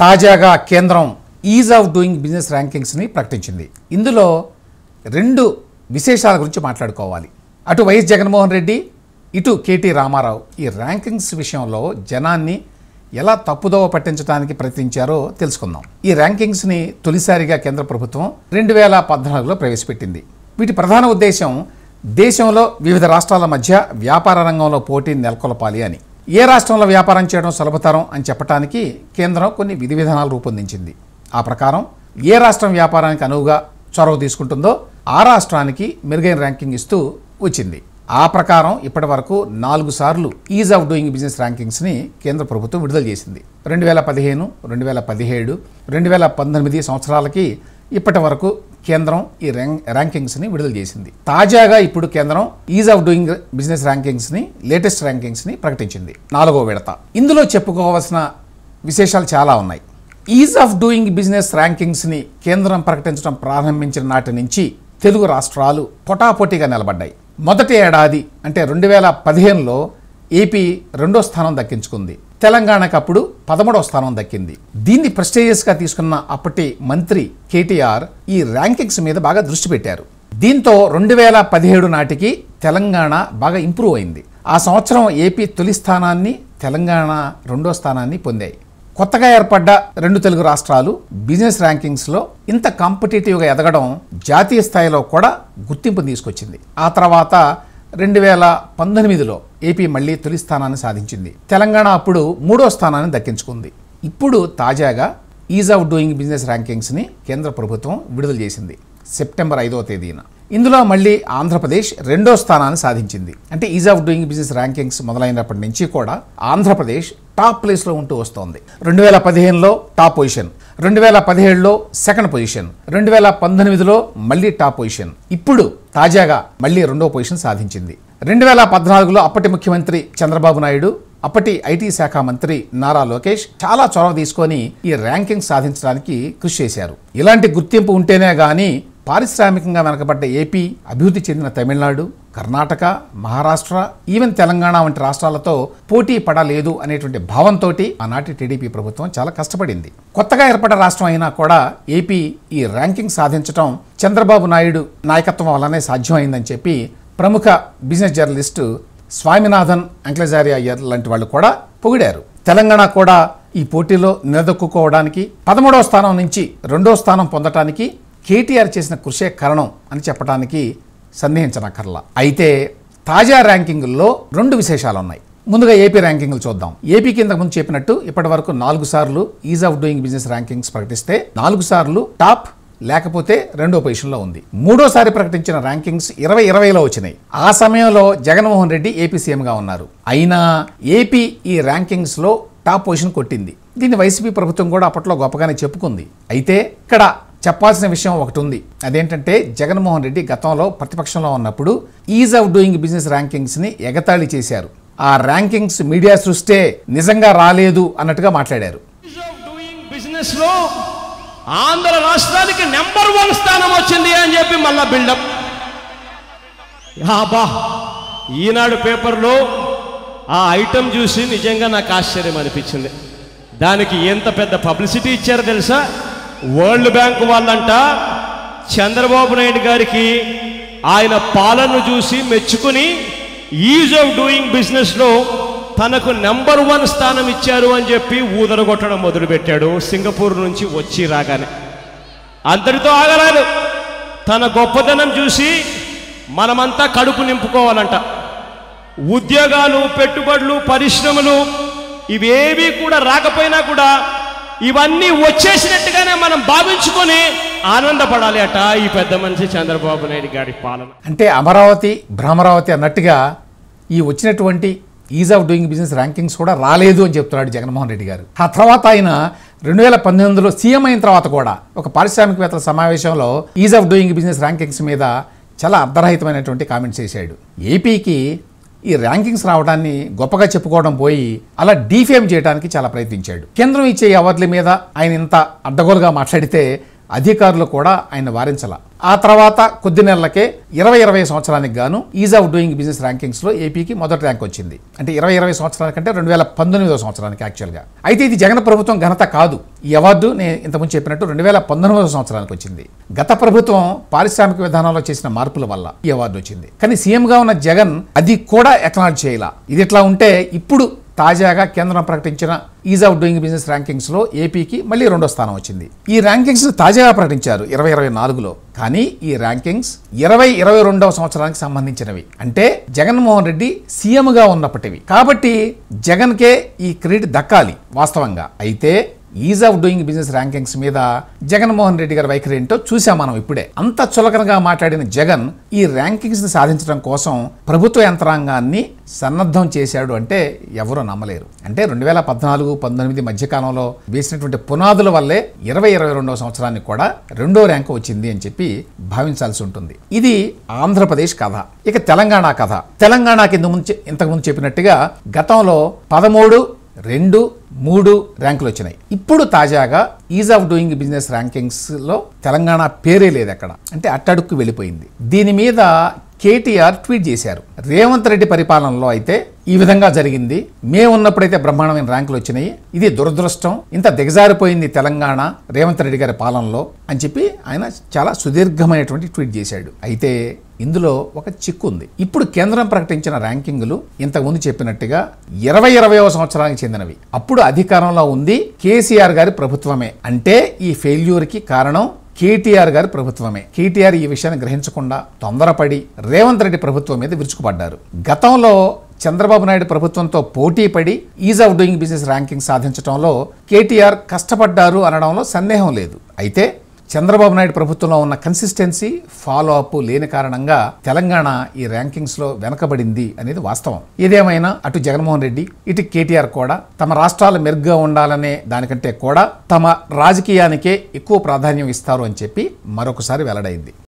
తాజాగా కేంద్రం ease of doing business ర్యాంకింగ్స్ని ప్రకటించింది. ఇందులో రెండు విశేషాల గురించి మాట్లాడుకోవాలి. అటు వైఎస్ జగన్మోహన్ రెడ్డి, ఇటు కేటీ రామారావు ఈ ర్యాంకింగ్స్ విషయంలో జనాన్ని ఎలా తప్పుదోవ పట్టించడానికి ప్రయత్నించారో తెలుసుకుందాం. ఈ ర్యాంకింగ్స్ని తొలిసారిగా కేంద్ర ప్రభుత్వం 2014లో ప్రవేశపెట్టింది. వీటి ప్రధాన ఉద్దేశం దేశంలో వివిధ రాష్ట్రాల మధ్య వ్యాపార రంగంలో పోటీని నెలకొల్పాలి అని. ఏ రాష్ట్రంలో వ్యాపారం చేయడం సులభతరం అని చెప్పడానికి కేంద్రం కొన్ని విధి విధానాలు రూపొందించింది. ఆ ప్రకారం ఏ రాష్ట్రం వ్యాపారానికి అనువుగా చొరవ తీసుకుంటుందో ఆ రాష్ట్రానికి మెరుగైన ర్యాంకింగ్ ఇస్తూ వచ్చింది. ఆ ప్రకారం ఇప్పటి వరకు 4 సార్లు ఈజ్ ఆఫ్ డూయింగ్ బిజినెస్ ర్యాంకింగ్స్ని కేంద్ర ప్రభుత్వం విడుదల చేసింది. 2015, 2017, 2019 సంవత్సరాలకి ఇప్పటి వరకు కేంద్రం ఈ ర్యాంకింగ్స్ని విడుదల చేసింది. తాజాగా ఇప్పుడు కేంద్రం ఈజ్ ఆఫ్ డూయింగ్ బిజినెస్ ర్యాంకింగ్స్ని లేటెస్ట్ ర్యాంకింగ్స్ని ప్రకటించింది. 4వ విడత. ఇందులో చెప్పుకోవాల్సిన విశేషాలు చాలా ఉన్నాయి. ఈజ్ ఆఫ్ డూయింగ్ బిజినెస్ ర్యాంకింగ్స్ని కేంద్రం ప్రకటించడం ప్రారంభించిన నాటి నుంచి తెలుగు రాష్ట్రాలు పోటాపోటీగా నిలబడ్డాయి. మొదటి ఏడాది అంటే 2015లో ఏపీ 2వ స్థానం దక్కించుకుంది. తెలంగాణకు అప్పుడు 13వ స్థానం దక్కింది. దీన్ని ప్రెస్టీజియస్గా తీసుకున్న అప్పటి మంత్రి కేటీఆర్ ఈ ర్యాంకింగ్స్ మీద బాగా దృష్టి పెట్టారు. దీంతో 2017 నాటికి తెలంగాణ బాగా ఇంప్రూవ్ అయింది. ఆ సంవత్సరం ఏపీ తొలి స్థానాన్ని, తెలంగాణ 2వ స్థానాన్ని పొందాయి. కొత్తగా ఏర్పడ్డ 2 తెలుగు రాష్ట్రాలు బిజినెస్ ర్యాంకింగ్స్లో ఇంత కాంపిటేటివ్గా ఎదగడం జాతీయ స్థాయిలో కూడా గుర్తింపు తీసుకొచ్చింది. ఆ తర్వాత 2019లో ఏపీ మళ్ళీ తొలి స్థానాన్ని సాధించింది. తెలంగాణ అప్పుడు 3వ స్థానాన్ని దక్కించుకుంది. ఇప్పుడు తాజాగా ఈజ్ ఆఫ్ డూయింగ్ బిజినెస్ ర్యాంకింగ్స్ని కేంద్ర ప్రభుత్వం విడుదల చేసింది సెప్టెంబర్ 5వ తేదీన. ఇందులో మళ్ళీ ఆంధ్రప్రదేశ్ 2వ స్థానాన్ని సాధించింది. అంటే ease of doing business rankings మొదలైనప్పటి నుంచి కూడా ఆంధ్రప్రదేశ్ టాప్ ప్లేస్లో ఉంటూ వస్తోంది. 2015లో టాప్ పొజిషన్, 2017లో సెకండ్ పొజిషన్, 2019లో మళ్ళీ టాప్ పొజిషన్, ఇప్పుడు తాజాగా మళ్ళీ 2వ పొజిషన్ సాధించింది. 2014లో అప్పటి ముఖ్యమంత్రి చంద్రబాబు నాయుడు, అప్పటి ఐటీ శాఖ మంత్రి నారా లోకేష్ చాలా చొరవ తీసుకొని ఈ ర్యాంకింగ్ సాధించడానికి కృషి చేశారు. ఇలాంటి గుర్తింపు ఉంటేనే గానీ పారిశ్రామికంగా వెనకబడ్డ ఏపీ, అభివృద్ధి చెందిన తమిళనాడు, కర్ణాటక, మహారాష్ట్ర, ఈవెన్ తెలంగాణ వంటి రాష్ట్రాలతో పోటీ పడలేదు అనేటువంటి భావంతో ఆనాటి టీడీపీ ప్రభుత్వం చాలా కష్టపడింది. కొత్తగా ఏర్పడ్డ రాష్ట్రం అయినా కూడా ఏపీ ఈ ర్యాంకింగ్ సాధించడం చంద్రబాబు నాయుడు నాయకత్వం వల్లనే సాధ్యమైందని చెప్పి ప్రముఖ బిజినెస్ జర్నలిస్టు స్వామినాథన్ అంకలజారి అయ్యర్ లాంటి వాళ్ళు కూడా పొగిడారు. తెలంగాణ కూడా ఈ పోటీలో నిలదొక్కుకోవడానికి 13వ స్థానం నుంచి 2వ స్థానం పొందటానికి కేటీఆర్ చేసిన కృషే కారణం అని చెప్పడానికి సందేహించనక్కర్లా. అయితే తాజా ర్యాంకింగుల్లో 2 విశేషాలు ఉన్నాయి. ముందుగా ఏపీ ర్యాంకింగ్లు చూద్దాం. ఏపీకి ఇంతకు ముందు చెప్పినట్టు ఇప్పటి వరకు 4 సార్లు is of doing business rankings ప్రకటిస్తే 4 సార్లు టాప్ లేకపోతే 2వ పొజిషన్లో ఉంది. 3వసారి ప్రకటించిన ర్యాంకింగ్స్ 2020లో వచ్చినాయి. ఆ సమయంలో జగన్మోహన్ రెడ్డి ఏపీ సీఎంగా ఉన్నారు. అయినా ఏపీ ఈ ర్యాంకింగ్స్లో టాప్ పొజిషన్ కొట్టింది. దీన్ని వైసీపీ ప్రభుత్వం కూడా అప్పట్లో గొప్పగానే చెప్పుకుంది. అయితే ఇక్కడ చెప్పాల్సిన విషయం ఒకటి ఉంది. అదేంటంటే జగన్మోహన్ రెడ్డి గతంలో ప్రతిపక్షంలో ఉన్నప్పుడు ఈజ్ ఆఫ్ డూయింగ్ బిజినెస్ ర్యాంకింగ్స్ని ఎగతాళి చేశారు. ఆ ర్యాంకింగ్స్ మీడియా సృష్టే, నిజంగా రాలేదు అన్నట్టుగా మాట్లాడారు. ఈజ్ ఆఫ్ డూయింగ్ బిజినెస్ లో ఆంధ్ర రాష్ట్రానికి నెంబర్ 1 స్థానం వచ్చింది అని చెప్పి మళ్ళా బిల్డప్. ఈనాడు పేపర్లో ఆ ఐటెం చూసి నిజంగా నాకు ఆశ్చర్యం అనిపించింది. దానికి ఎంత పెద్ద పబ్లిసిటీ ఇచ్చారో తెలుసా? వరల్డ్ బ్యాంక్ వాళ్ళంట చంద్రబాబు నాయుడు గారికి ఆయన పాలన చూసి మెచ్చుకుని ఈజ్ ఆఫ్ డూయింగ్ బిజినెస్లో తనకు నెంబర్ 1 స్థానం ఇచ్చారు అని చెప్పి ఊదరగొట్టడం మొదలుపెట్టాడు. సింగపూర్ నుంచి వచ్చి రాగానే అంతటితో ఆగలేదు. తన గొప్పదనం చూసి మనమంతా కడుపు నింపుకోవాలంట. ఉద్యోగాలు, పెట్టుబడులు, పరిశ్రమలు ఇవేవి కూడా రాకపోయినా కూడా ఇవన్నీ వచ్చేసినట్టుగానే మనం భావించుకొని ఆనందపడాలి అట ఈ పెద్ద మనిషి చంద్రబాబు నాయుడు గారి పాలన. అంటే అమరావతి, భ్రమరావతి అన్నట్టుగా ఈ వచ్చినటువంటి is of doing business rankings కూడా రాలేదు అని చెప్తున్నాడు జగన్మోహన్ రెడ్డి గారు. ఆ తర్వాత ఆయన 2018లో సీఎం అయిన తర్వాత కూడా ఒక పారిశ్రామికవేత్తల సమావేశంలో is of doing business rankings మీద చాలా అర్ధరహితమైనటువంటి కామెంట్స్ చేశాడు. ఏపీకి ఈ ర్యాంకింగ్స్ రావడాన్ని గొప్పగా చెప్పుకోవడం పోయి అలా డీఫేమ్ చేయడానికి చాలా ప్రయత్నించాడు. కేంద్రం ఇచ్చే అవార్డుల మీద ఆయన ఇంత అడ్డగోలుగా మాట్లాడితే అధికారులు కూడా ఆయన వారించాల. ఆ తర్వాత కొద్ది నెలలకే 2020 సంవత్సరానికి గాను is of doing business rankings లో ఏపీకి మొదటి ర్యాంక్ వచ్చింది. అంటే 2020 సంవత్సరానికంటే 2019 సంవత్సరానికి యాక్చువల్గా. అయితే ఇది జగన్ ప్రభుత్వం ఘనత కాదు. ఈ అవార్డు నేను ఇంతకుముందు చెప్పినట్టు 2019 సంవత్సరానికి వచ్చింది. గత ప్రభుత్వం పారిశ్రామిక విధానంలో చేసిన మార్పుల వల్ల ఈ అవార్డు వచ్చింది. కానీ సీఎంగా ఉన్న జగన్ అది కూడా ఎక్నాలెడ్జ్ చేయాల. ఇది ఇట్లా ఉంటే ఇప్పుడు తాజాగా కేంద్రం ప్రకటించిన is of doing business rankings లో ఏపీకి మళ్ళీ 2వ స్థానం వచ్చింది. ఈ ర్యాంకింగ్స్ తాజాగా ప్రకటించారు 2024లో. కానీ ఈ ర్యాంకింగ్స్ 2022వ సంవత్సరానికి సంబంధించినవి. అంటే జగన్మోహన్ రెడ్డి సీఎంగా ఉన్నప్పటివి. కాబట్టి జగన్కే ఈ క్రెడిట్ దక్కాలి వాస్తవంగా. అయితే is of doing business rankings మీద జగన్మోహన్ రెడ్డి గారి వైఖరి ఏంటో చూసాం మనం ఇప్పుడే. అంత చులకనగా మాట్లాడిన జగన్ ఈ ర్యాంకింగ్స్ ని సాధించడం కోసం ప్రభుత్వ యంత్రాంగాన్ని సన్నద్ధం చేశాడు అంటే ఎవరూ నమ్మలేరు. అంటే 2014-19 మధ్యకాలంలో వేసినటువంటి పునాదుల వల్లే 2022వ సంవత్సరానికి కూడా 2వ ర్యాంకు వచ్చింది అని చెప్పి భావించాల్సి ఉంటుంది. ఇది ఆంధ్రప్రదేశ్ కథ. ఇక తెలంగాణ కథ. తెలంగాణకి ఇంతకుముందు చెప్పినట్టుగా గతంలో 13, 2, 3 ర్యాంకులు వచ్చినాయి. ఇప్పుడు తాజాగా is of doing business rankings లో తెలంగాణ పేరే లేదు ఎక్కడ. అంటే అట్టడుక్కు వెళ్ళిపోయింది. దీని మీద కేటీఆర్ ట్వీట్ చేశారు. రేవంత్ రెడ్డి పరిపాలనలో అయితే ఈ విధంగా జరిగింది. మేము ఉన్నప్పుడైతే బ్రహ్మాండమైన ర్యాంకులు వచ్చినాయి. ఇది దురదృష్టం. ఇంత దిగజారిపోయింది తెలంగాణ రేవంత్ రెడ్డి గారి పాలనలో అని చెప్పి ఆయన చాలా సుదీర్ఘమైనటువంటి ట్వీట్ చేశాడు. అయితే ఇందులో ఒక చిక్కు ఉంది. ఇప్పుడు కేంద్రం ప్రకటించిన ర్యాంకింగులు ఇంతకుముందు చెప్పినట్టుగా 2020వ సంవత్సరానికి చెందినవి. అప్పుడు అధికారంలో ఉంది కేసీఆర్ గారి ప్రభుత్వమే. అంటే ఈ ఫెయిల్యూర్కి కారణం కేటీఆర్ గారి ప్రభుత్వమే. కేటీఆర్ ఈ విషయాన్ని గ్రహించకుండా తొందరపడి రేవంత్ రెడ్డి ప్రభుత్వం మీద విరుచుకుపడ్డారు. గతంలో చంద్రబాబు నాయుడు ప్రభుత్వంతో పోటీ పడి is of doing business ranking సాధించడంలో కేటీఆర్ కష్టపడ్డారు అనడంలో సందేహం లేదు. అయితే చంద్రబాబు నాయుడు ప్రభుత్వంలో ఉన్న కన్సిస్టెన్సీ, ఫాలో అప్ లేని కారణంగా తెలంగాణ ఈ ర్యాంకింగ్స్ లో వెనకబడింది అనేది వాస్తవం. ఏదేమైనా అటు జగన్మోహన్ రెడ్డి ఇటు కేటీఆర్ కూడా తమ రాష్ట్రాలు మెరుగ్గా ఉండాలనే దానికంటే కూడా తమ రాజకీయానికే ఎక్కువ ప్రాధాన్యం ఇస్తారు అని చెప్పి మరొకసారి వెల్లడైంది.